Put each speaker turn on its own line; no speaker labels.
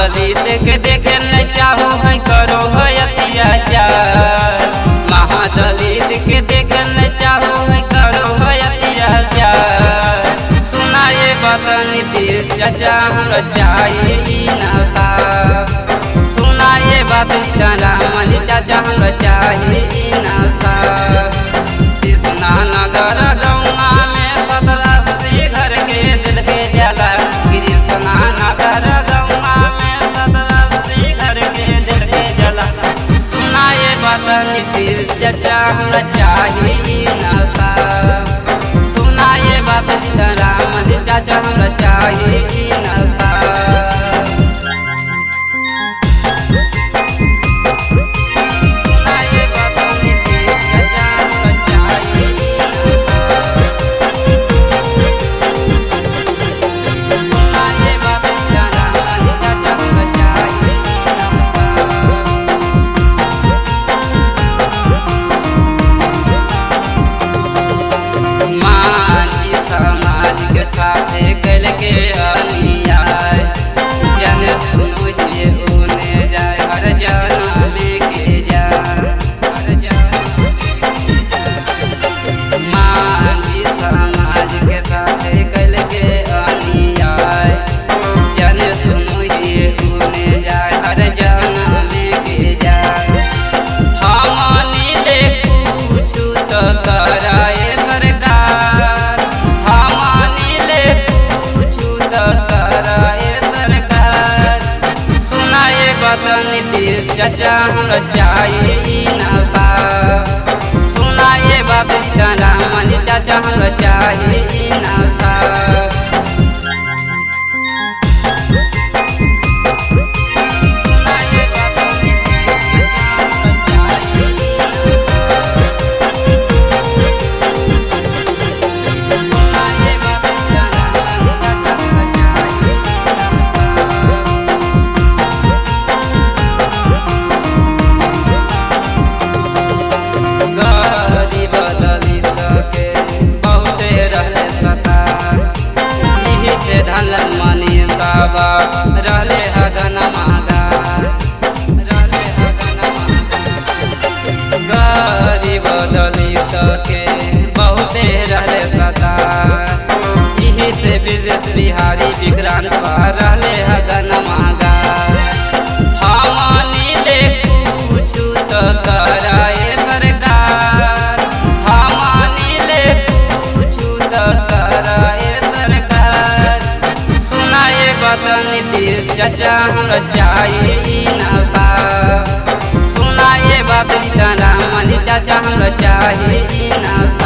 महादलित के देखे न चाहो है करो है अत्याचार। महादलित के देखे न चाहो है करो है अत्याचार। सुनाए बात नीतीश चाचा हमरा चाहिए इंसाफ। सुनाए बात सीतारामन चाचा हमरा चाहिए इंसाफ। कृष्णानगर गौना में 1780 घर के दिल के जला। कृष्णानगर गौना में 1780 घर के दिल के जला। सुनाए बात नीतीश चाचा हमरा चाहिए इंसाफ। सुनाए बात सीतारामन चाचा हमरा चाहिए इंसाफ। के साथे कल के अन्याय जन सुनो ये उने जाए हर जनम के जाए। मांझी समाज के साथे कल के अन्याय जन सुनो ये उने जाए हर जनम के जाए। हमनी ले कुछ तो कराए सरकार। हमनी ले कुछ तो कराए सरकार। सुनाए बात नीतीश चाचा हमरा चाहिए इंसाफ। सुनाए बात सीतारामन चाचा हमरा चाहिए इंसाफ। धन मनी सावा रहले हगन मागा। गरीब दलित के बहुते रहले सता। यही से विदेश बिहारी विक्रांत पर रहले हगन मागा। हमनी ले कुछ तो कराए सरकार। हमनी ले कुछ तो कराए सरकार। सुनाए बात नीतीश चाचा हमरा चाहिए इंसाफ। सुनाए बात सीतारामन चाचा हमरा चाहिए इंसाफ।